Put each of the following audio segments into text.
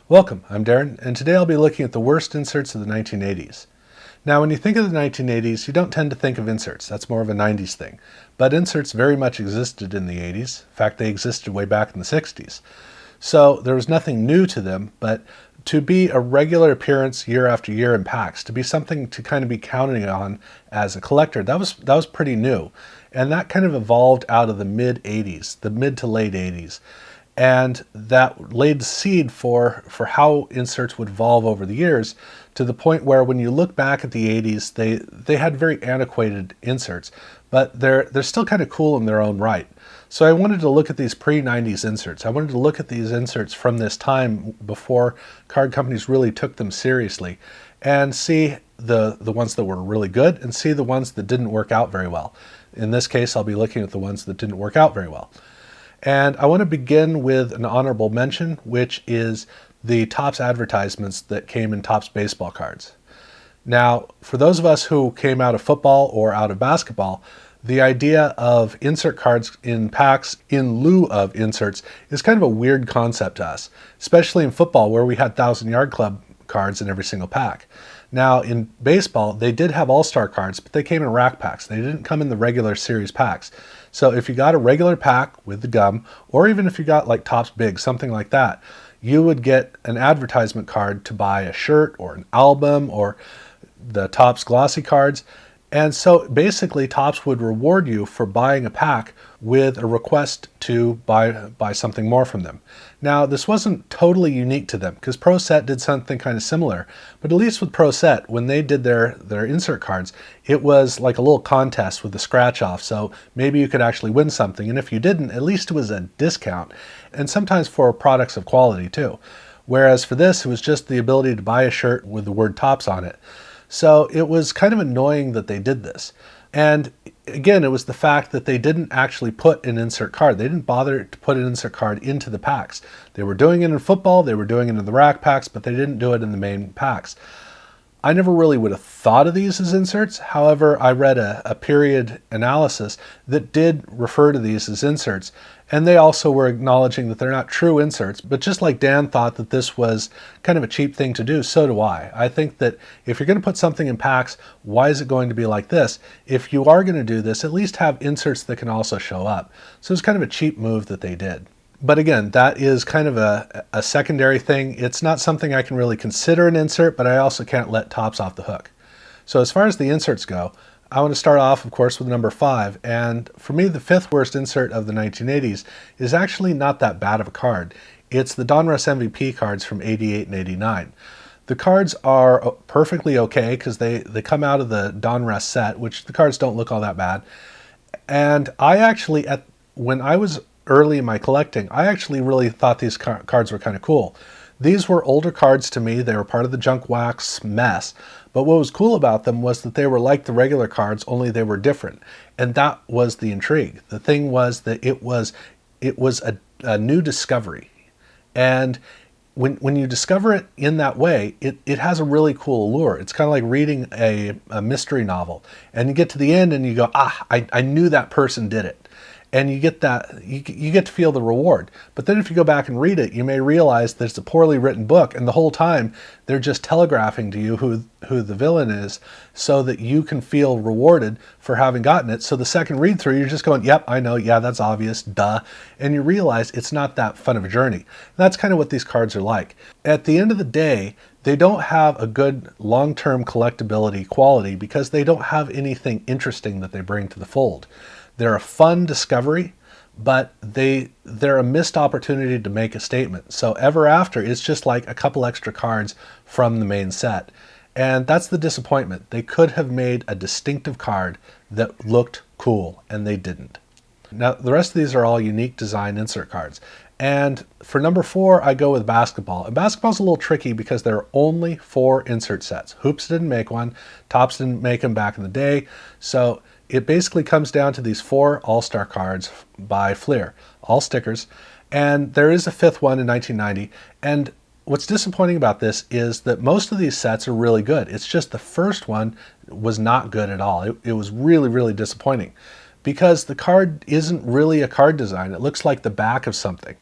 Welcome, I'm Darren, and today I'll be looking at the worst inserts of the 1980s. Now, when you think of the 1980s, you don't tend to think of inserts. That's more of a 90s thing. But inserts very much existed in the 80s. In fact, they existed way back in the 60s. So there was nothing new to them, but to be a regular appearance year after year in packs, to be something to kind of be counting on as a collector, that was pretty new. And that kind of evolved out of the mid-80s, the mid to late 80s. And that laid the seed for how inserts would evolve over the years, to the point where when you look back at the 80s, they had very antiquated inserts, but they're still kind of cool in their own right. So I wanted to look at these pre-90s inserts. I wanted to look at these inserts from this time before card companies really took them seriously, and see the ones that were really good and see the ones that didn't work out very well. In this case, I'll be looking at the ones that didn't work out very well. And I want to begin with an honorable mention, which is the Topps advertisements that came in Topps baseball cards. Now, for those of us who came out of football or out of basketball, the idea of insert cards in packs in lieu of inserts is kind of a weird concept to us, especially in football where we had 1,000-yard club cards in every single pack. Now, in baseball, they did have all-star cards, but they came in rack packs. They didn't come in the regular series packs. So if you got a regular pack with the gum, or even if you got like Topps Big, something like that, you would get an advertisement card to buy a shirt or an album or the Topps glossy cards. And so basically Topps would reward you for buying a pack with a request to buy something more from them. Now, this wasn't totally unique to them because Pro Set did something kind of similar, but at least with Pro Set, when they did their insert cards, it was like a little contest with the scratch off, so maybe you could actually win something, and if you didn't, at least it was a discount, and sometimes for products of quality too. Whereas for this, it was just the ability to buy a shirt with the word Topps on it. So it was kind of annoying that they did this. And again, it was the fact that they didn't actually put an insert card. They didn't bother to put an insert card into the packs. They were doing it in football, they were doing it in the rack packs, but they didn't do it in the main packs. I never really would have thought of these as inserts. However, I read a period analysis that did refer to these as inserts, and they also were acknowledging that they're not true inserts, but just like Dan thought that this was kind of a cheap thing to do, so do I. I think that if you're going to put something in packs, why is it going to be like this? If you are going to do this, at least have inserts that can also show up. So it's kind of a cheap move that they did. But again, that is kind of a secondary thing. It's not something I can really consider an insert, but I also can't let Topps off the hook. So as far as the inserts go, I want to start off, of course, with number 5. And for me, the 5th worst insert of the 1980s is actually not that bad of a card. It's the Donruss MVP cards from 88 and 89. The cards are perfectly okay because they come out of the Donruss set, which the cards don't look all that bad. And I actually, when I was early in my collecting, I actually really thought these cards were kind of cool. These were older cards to me. They were part of the junk wax mess. But what was cool about them was that they were like the regular cards, only they were different. And that was the intrigue. The thing was that it was a new discovery. And when you discover it in that way, it has a really cool allure. It's kind of like reading a mystery novel. And you get to the end and you go, I knew that person did it. And you get that, you get to feel the reward. But then if you go back and read it, you may realize that it's a poorly written book, and the whole time they're just telegraphing to you who the villain is so that you can feel rewarded for having gotten it. So the second read through, you're just going, yep, I know, yeah, that's obvious, duh. And you realize it's not that fun of a journey. And that's kind of what these cards are like. At the end of the day, they don't have a good long-term collectability quality because they don't have anything interesting that they bring to the fold. They're a fun discovery, but they're a missed opportunity to make a statement. So ever after, it's just like a couple extra cards from the main set. And that's the disappointment. They could have made a distinctive card that looked cool, and they didn't. Now, the rest of these are all unique design insert cards. And for number 4, I go with basketball. And basketball's a little tricky because there are only 4 insert sets. Hoops didn't make one. Topps didn't make them back in the day. So it basically comes down to these 4 all-star cards by Fleer, all stickers, and there is a 5th one in 1990. And what's disappointing about this is that most of these sets are really good. It's just the first one was not good at all. It was really, really disappointing because the card isn't really a card design. It looks like the back of something.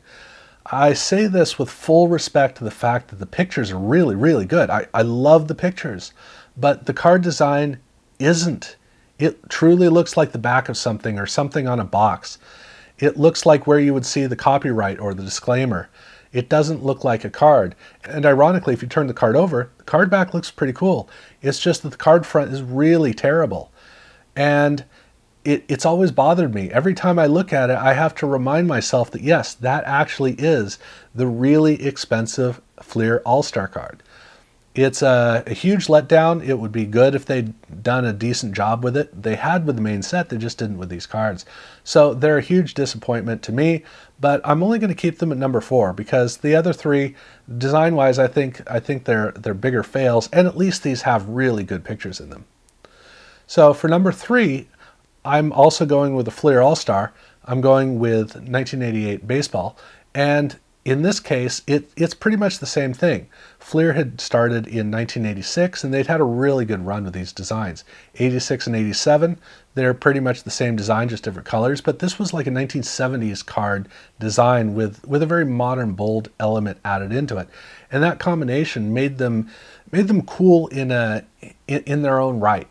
I say this with full respect to the fact that the pictures are really, really good. I love the pictures, but the card design isn't. It truly looks like the back of something or something on a box. It looks like where you would see the copyright or the disclaimer. It doesn't look like a card. And ironically, if you turn the card over, the card back looks pretty cool. It's just that the card front is really terrible. And it's always bothered me. Every time I look at it, I have to remind myself that yes, that actually is the really expensive Fleer All-Star card. It's a huge letdown. It would be good if they'd done a decent job with it. They had with the main set, they just didn't with these cards. So they're a huge disappointment to me, but I'm only going to keep them at number 4 because the other 3, design-wise, I think they're bigger fails, and at least these have really good pictures in them. So for number 3, I'm also going with the Fleer All-Star. I'm going with 1988 baseball. And in this case, it's pretty much the same thing. Fleer had started in 1986, and they'd had a really good run with these designs. 86 and 87, they're pretty much the same design, just different colors. But this was like a 1970s card design with a very modern, bold element added into it. And that combination made them cool in their own right.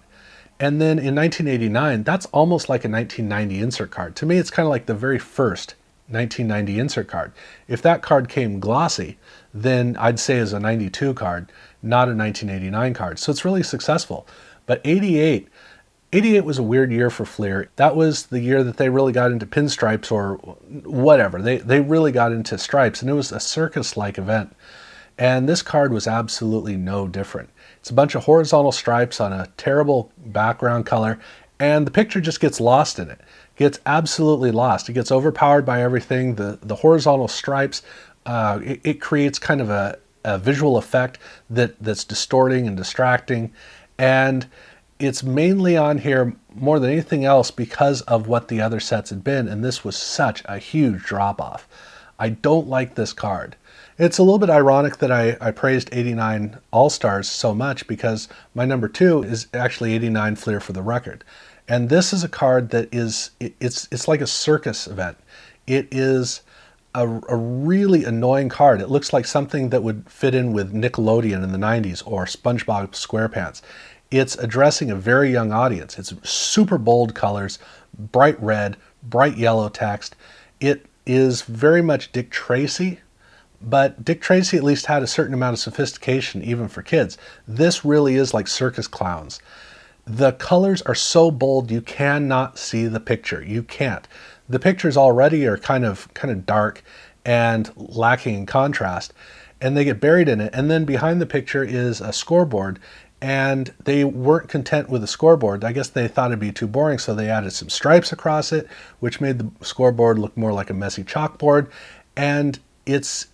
And then in 1989, that's almost like a 1990 insert card. To me, it's kind of like the very first 1990 insert card. If that card came glossy, then I'd say is a 92 card, not a 1989 card. So it's really successful. But 88 was a weird year for Fleer. That was the year that they really got into pinstripes or whatever. They really got into stripes, and it was a circus-like event. And this card was absolutely no different. It's a bunch of horizontal stripes on a terrible background color, and the picture just gets lost in it. Gets absolutely lost. It gets overpowered by everything. The horizontal stripes, it creates kind of a visual effect that's distorting and distracting. And it's mainly on here more than anything else because of what the other sets had been, and this was such a huge drop-off. I don't like this card. It's a little bit ironic that I praised 89 All-Stars so much because my number 2 is actually 89 Fleer for the record. And this is a card that it's like a circus event. It is a really annoying card. It looks like something that would fit in with Nickelodeon in the 90s or SpongeBob SquarePants. It's addressing a very young audience. It's super bold colors, bright red, bright yellow text. It is very much Dick Tracy, but Dick Tracy at least had a certain amount of sophistication even for kids. This really is like circus clowns. The colors are so bold you cannot see the picture. You can't. The pictures already are kind of dark and lacking in contrast, and they get buried in it. And then behind the picture is a scoreboard, and they weren't content with the scoreboard. I guess they thought it'd be too boring, so they added some stripes across it, which made the scoreboard look more like a messy chalkboard. And it's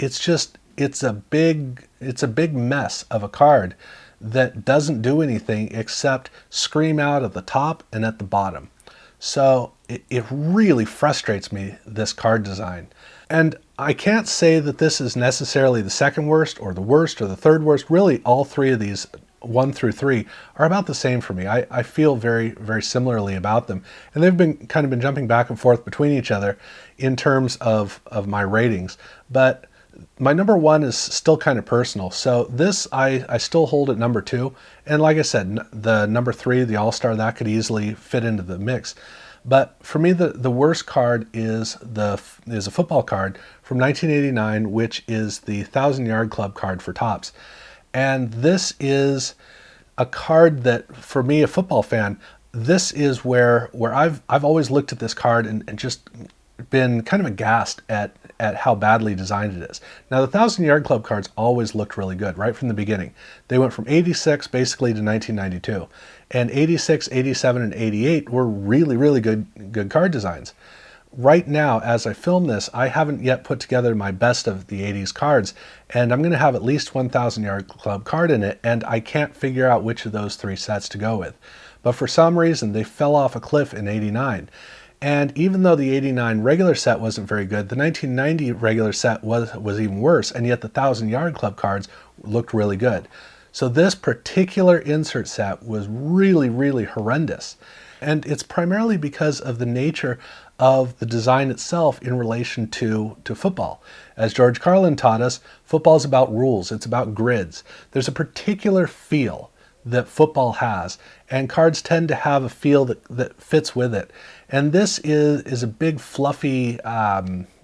a big mess of a card that doesn't do anything except scream out at the top and at the bottom. So it really frustrates me, this card design. And I can't say that this is necessarily the second worst or the third worst. Really, all 3 of these, 1 through 3, are about the same for me. I feel very, very similarly about them. And they've been jumping back and forth between each other in terms of my ratings. But my number 1 is still kind of personal. So this, I still hold at number 2. And like I said, the number 3, the All-Star, that could easily fit into the mix. But for me, the worst card is a football card from 1989, which is the 1,000-Yard Club card for Topps. And this is a card that, for me, a football fan, this is where I've always looked at this card and just been kind of aghast at how badly designed it is. Now, the 1,000-Yard Club cards always looked really good right from the beginning. They went from 86 basically to 1992. And 86, 87, and 88 were really, really good card designs. Right now, as I film this, I haven't yet put together my best of the 80s cards, and I'm going to have at least 1,000-Yard Club card in it, and I can't figure out which of those 3 sets to go with. But for some reason, they fell off a cliff in 89. And even though the 89 regular set wasn't very good, the 1990 regular set was even worse, and yet the 1,000-Yard Club cards looked really good. So this particular insert set was really, really horrendous. And it's primarily because of the nature of the design itself in relation to football. As George Carlin taught us, football is about rules. It's about grids. There's a particular feel that football has, and cards tend to have a feel that fits with it. And this is a big fluffy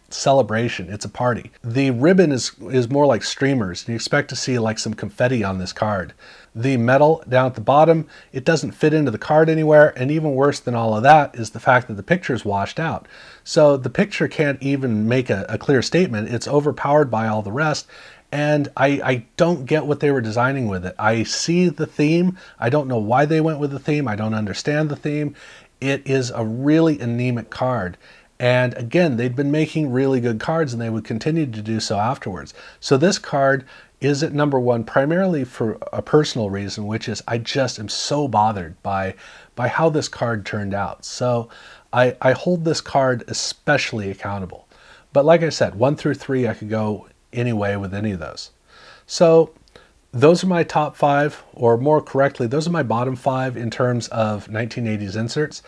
celebration. It's a party. The ribbon is more like streamers, and you expect to see like some confetti on this card. The metal down at the bottom, it doesn't fit into the card anywhere, and even worse than all of that is the fact that the picture is washed out. So the picture can't even make a clear statement. It's overpowered by all the rest, and I don't get what they were designing with it. I see the theme. I don't know why they went with the theme. I don't understand the theme. It is a really anemic card. And again, they'd been making really good cards, and they would continue to do so afterwards. So this card is at number one primarily for a personal reason, which is I just am so bothered by how this card turned out. So I hold this card especially accountable. But like I said, 1 through 3, I could go any way with any of those. So those are my top 5, or more correctly, those are my bottom 5 in terms of 1980s inserts.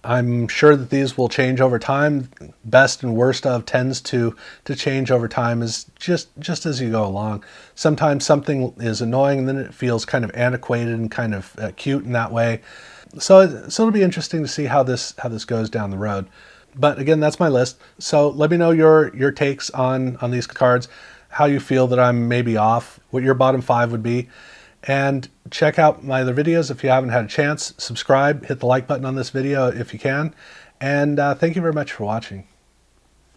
I'm sure that these will change over time. Best and worst of tends to change over time as just as you go along. Sometimes something is annoying and then it feels kind of antiquated and kind of cute in that way. So it'll be interesting to see how this goes down the road. But again, that's my list. So let me know your takes on these cards, how you feel that I'm maybe off, what your bottom 5 would be. And check out my other videos if you haven't had a chance. Subscribe, hit the like button on this video if you can. And thank you very much for watching.